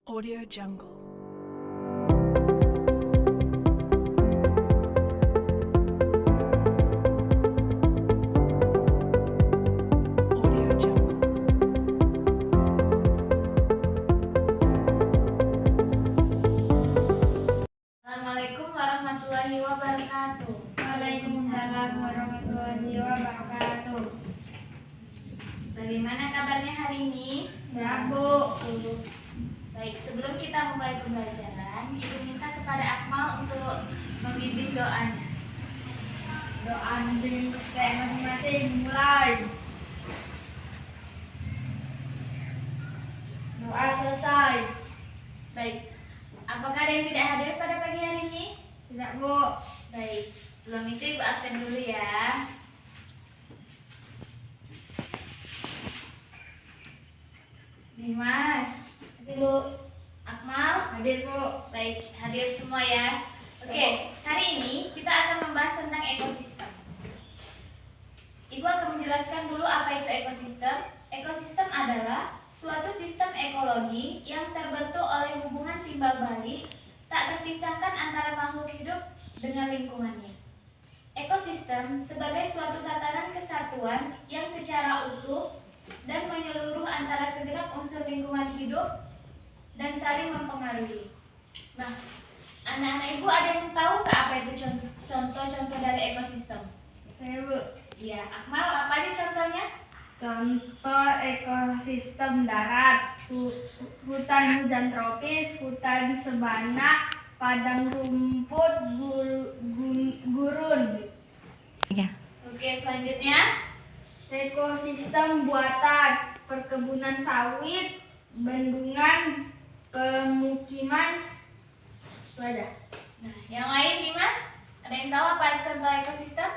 Audio Jungle. Audio Jungle. Assalamualaikum warahmatullahi wabarakatuh. Waalaikumsalam warahmatullahi wabarakatuh. Bagaimana kabarnya hari ini? Siap, Bu. Baik, sebelum kita mulai pembelajaran, Ibu minta kepada Akmal untuk membimbing doanya. Doa bimbing kita masing-masing mulai. Doa selesai. Baik, apakah ada yang tidak hadir pada pagi hari ini? Tidak, Bu. Baik, sebelum itu Ibu absen dulu ya. Dimas, Hadir, Bu. Akmal, Hadir, Bu. baik, hadir semua ya. Oke, hari ini kita akan membahas tentang ekosistem. Ibu akan menjelaskan dulu apa itu ekosistem. Ekosistem adalah suatu sistem ekologi yang terbentuk oleh hubungan timbal balik tak terpisahkan antara makhluk hidup dengan lingkungannya. Ekosistem sebagai suatu tatanan kesatuan yang secara utuh dan menyeluruh antara segenap unsur lingkungan hidup dan saling mempengaruhi. Nah, anak-anak ibu ada yang tahu nggak apa itu contoh-contoh dari ekosistem? Saya, Bu. Iya, Akmal, apa aja contohnya? Contoh ekosistem darat, hutan hujan tropis, hutan sabana, padang rumput, gurun. Oke, selanjutnya. Ekosistem buatan, perkebunan sawit, bendungan, pemukiman, itu aja. Nah, yang lain Dimas, ada yang tahu apa contoh ekosistem?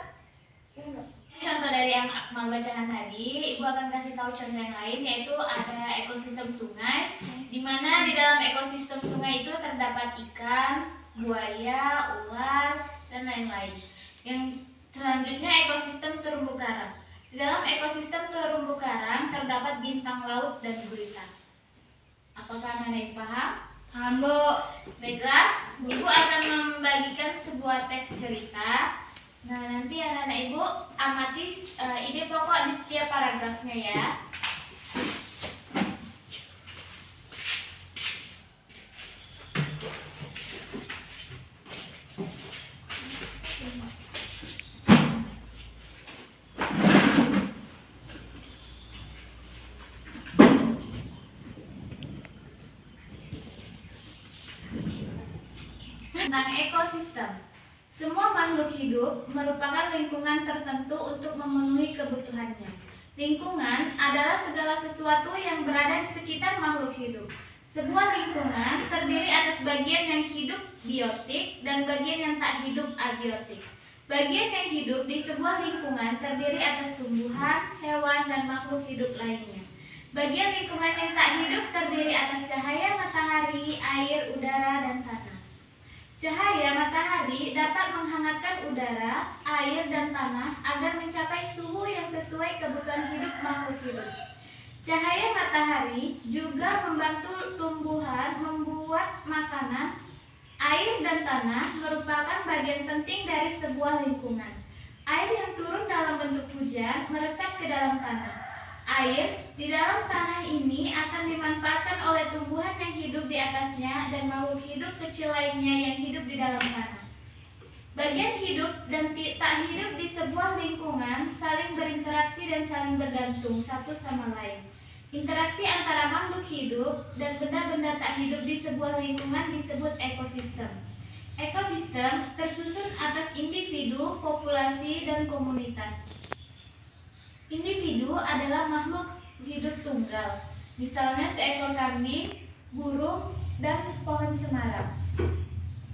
Contoh dari yang Akmal bacakan tadi, Ibu akan kasih tahu contoh yang lain, yaitu ada ekosistem sungai, di mana di dalam ekosistem sungai itu terdapat ikan, buaya, ular, dan lain-lain. Yang selanjutnya ekosistem terumbu karang. Di dalam ekosistem terumbu karang terdapat bintang laut dan gurita. Apakah anak-anak paham? Paham, Bu. Baiklah, Ibu akan membagikan sebuah teks cerita. Nah, nanti anak-anak Ibu amati ide pokok di setiap paragrafnya ya. Tentang ekosistem. Semua makhluk hidup merupakan lingkungan tertentu untuk memenuhi kebutuhannya. Lingkungan adalah segala sesuatu yang berada di sekitar makhluk hidup. Sebuah lingkungan terdiri atas bagian yang hidup biotik dan bagian yang tak hidup abiotik. Bagian yang hidup di sebuah lingkungan terdiri atas tumbuhan, hewan, dan makhluk hidup lainnya. Bagian lingkungan yang tak hidup terdiri atas cahaya matahari, air, udara, dan tanah. Cahaya matahari dapat menghangatkan udara, air, dan tanah agar mencapai suhu yang sesuai kebutuhan hidup makhluk hidup. Cahaya matahari juga membantu tumbuhan membuat makanan. Air dan tanah merupakan bagian penting dari sebuah lingkungan. Air yang turun dalam bentuk hujan meresap ke dalam tanah. Air di dalam tanah ini akan dimanfaatkan oleh tumbuhan yang hidup di atasnya dan makhluk hidup kecil lainnya yang hidup di dalam tanah. Bagian hidup dan tak hidup di sebuah lingkungan saling berinteraksi dan saling bergantung satu sama lain. Interaksi antara makhluk hidup dan benda-benda tak hidup di sebuah lingkungan disebut ekosistem. Ekosistem tersusun atas individu, populasi, dan komunitas. Individu adalah makhluk hidup tunggal, misalnya seekor kambing, burung, dan pohon cemara.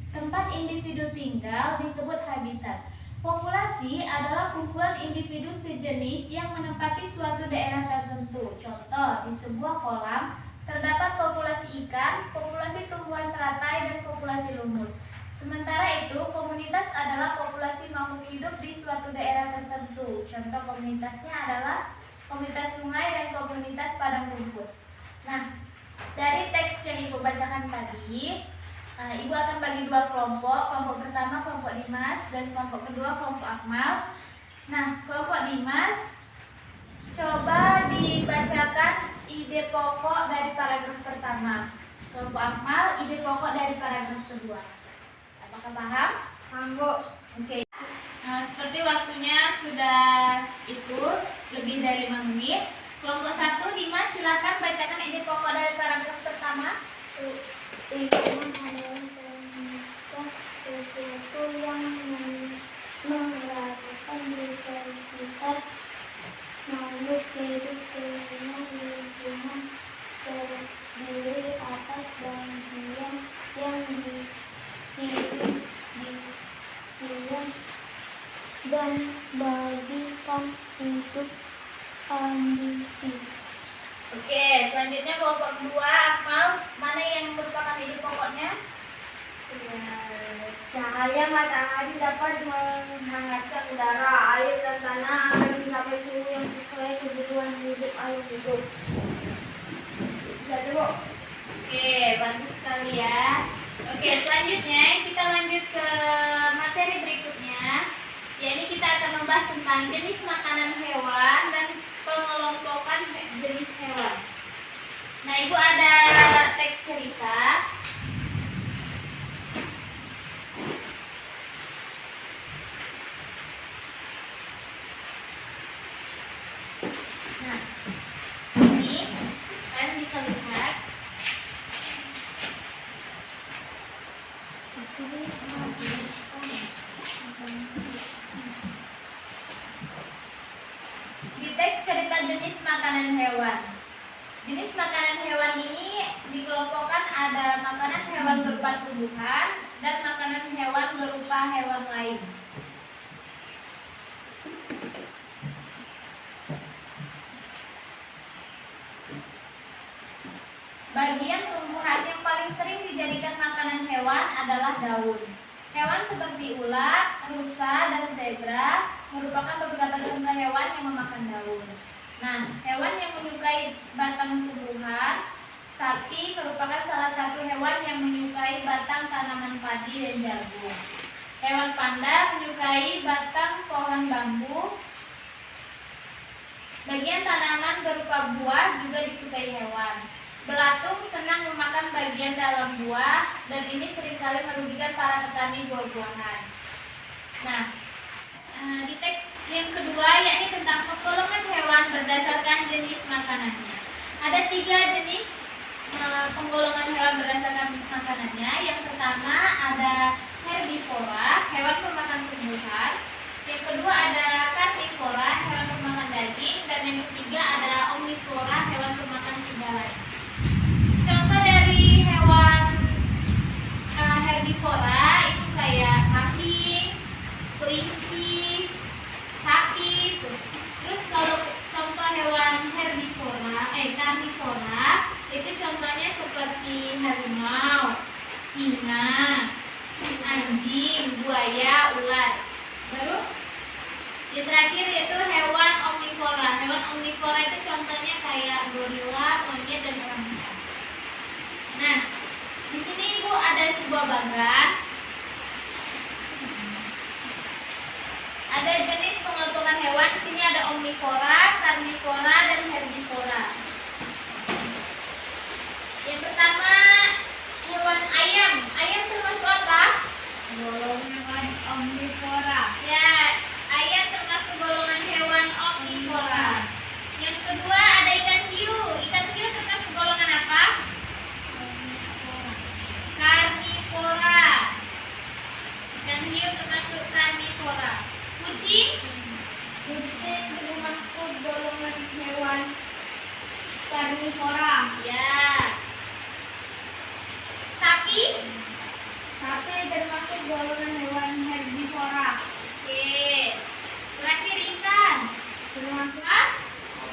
Tempat individu tinggal disebut habitat. Populasi adalah kumpulan individu sejenis yang menempati suatu daerah tertentu. Contoh, di sebuah kolam terdapat populasi ikan, populasi tumbuhan teratai, dan populasi lumut. Sementara itu, komunitas adalah populasi makhluk hidup di suatu daerah tertentu. Contoh komunitasnya adalah komunitas sungai dan komunitas padang rumput. Nah, dari teks yang Ibu bacakan lagi. Ibu akan bagi dua kelompok. Kelompok pertama kelompok Dimas dan kelompok kedua kelompok Akmal. Nah, kelompok Dimas, coba dibacakan ide pokok dari paragraf pertama. Kelompok Akmal, ide pokok dari paragraf kedua. Apakah paham? Paham, Bu. Oke. Seperti waktunya sudah lebih dari 5 menit. Kelompok 1, Dimas, silakan bacakan ide pokok dari paragraf pertama. Lingkungan adalah sesuatu yang merasakan di sekitar makhluk hidup sehingga lingkungan terdiri atas bagian yang dihidup dan bagikan hidup kondisi. Oke, selanjutnya kelompok 2, Akmal, mana yang merupakan ide pokoknya? Cahaya matahari dapat menghangatkan udara, air, dan tanah agar mencapai suhu yang sesuai kebutuhan hidup air hidup. Bisa dulu. Oke, bagus sekali ya. Oke, selanjutnya kita lanjut ke materi berikutnya. Yakni kita akan membahas tentang jenis makanan hewan dan pengelompokan jenis hewan. Nah, Ibu ada teks cerita. Nah, ini kalian bisa lihat. Di teks cerita jenis makanan hewan. Jenis makanan hewan ini dikelompokkan ada makanan hewan berupa tumbuhan dan makanan hewan berupa hewan lain. Bagian tumbuhan yang paling sering dijadikan makanan hewan adalah daun. Hewan seperti ulat, rusa, dan zebra merupakan beberapa contoh hewan yang memakan daun. Nah, hewan yang menyukai batang tumbuhan, sapi merupakan salah satu hewan yang menyukai batang tanaman padi dan jagung. Hewan panda menyukai batang pohon bambu. Bagian tanaman berupa buah juga disukai hewan. Belatung senang memakan bagian dalam buah dan ini seringkali merugikan para petani buah-buahan. Nah, di teks yang kedua yakni tentang penggolongan hewan berdasarkan jenis makanannya. Ada 3 jenis penggolongan hewan berdasarkan makanannya. Yang pertama ada herbivora, hewan pemakan tumbuhan. Yang kedua ada karnivora, hewan pemakan daging. Dan yang ketiga ada omnivora, hewan pemakan segalanya. Contoh dari hewan herbivora itu kayak kambing, kelinci, sapi. Terus kalau contoh hewan karnivora itu contohnya seperti harimau, singa, anjing, buaya, ulat. Baru yang terakhir yaitu hewan omnivora. Hewan omnivora itu contohnya kayak gorila, monyet, dan orangutan. Nah, di sini Ibu ada sebuah bagan. Ada jenis pengelompokan hewan. Di sini ada omnivora, karnivora, dan herbivora. Yang pertama hewan ayam. Ayam termasuk apa? Golongan omnivora. Ya, ayam termasuk golongan hewan omnivora. Yang kedua ada ikan hiu. Ikan hiu termasuk golongan apa? Karnivora. Ikan hiu termasuk karnivora. Kucing termasuk golongan hewan karnivora. ya. Sapi termasuk golongan hewan herbivora. oke. Terakhir ikan Termasuk apa?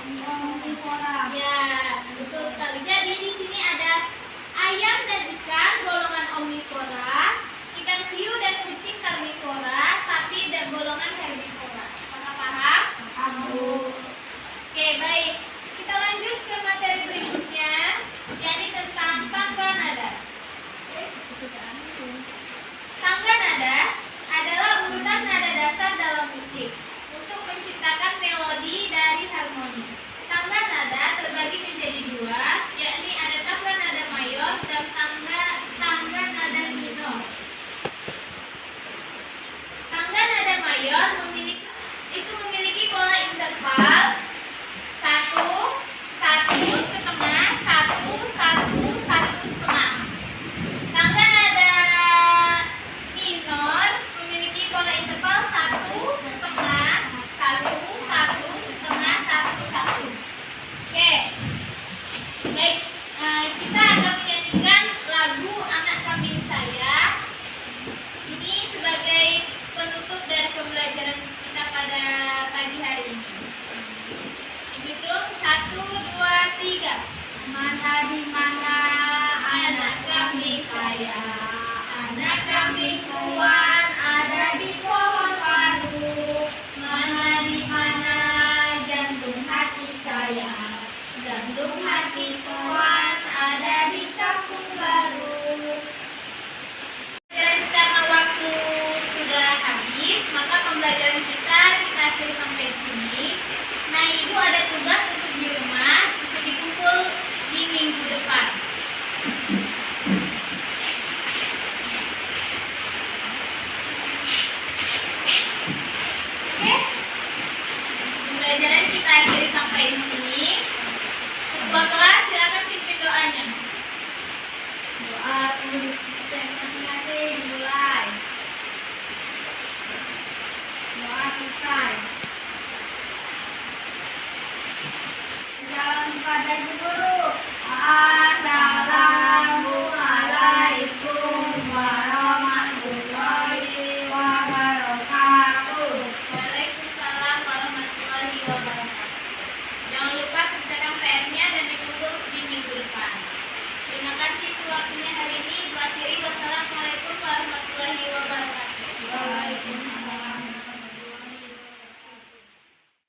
omnivora. Ya, betul sekali. Jadi di sini ada ayam dan ikan golongan omnivora, ikan hiu dan kucing karnivora, sapi dan golongan herbivora. Apakah paham? Abu. Oke, baik. Kita lanjut ke materi berikutnya, yakni tentang tangga nada. saya. Anak kambing tuan ada di pohon padu. Mana di mana jantung hati saya. Jantung hati tuan ada di kampung baru. Karena waktu sudah habis, maka pembelajaran kita akhiri sampai sini. Nah, Ibu ada tugas untuk di rumah, untuk dikumpul di minggu depan. Oke? Pembelajaran kita akhiri sampai di sini. Ketua kelas silakan pimpin doanya. Doa penduduk masing-masing dimulai. Doa selesai. Salam pada guru.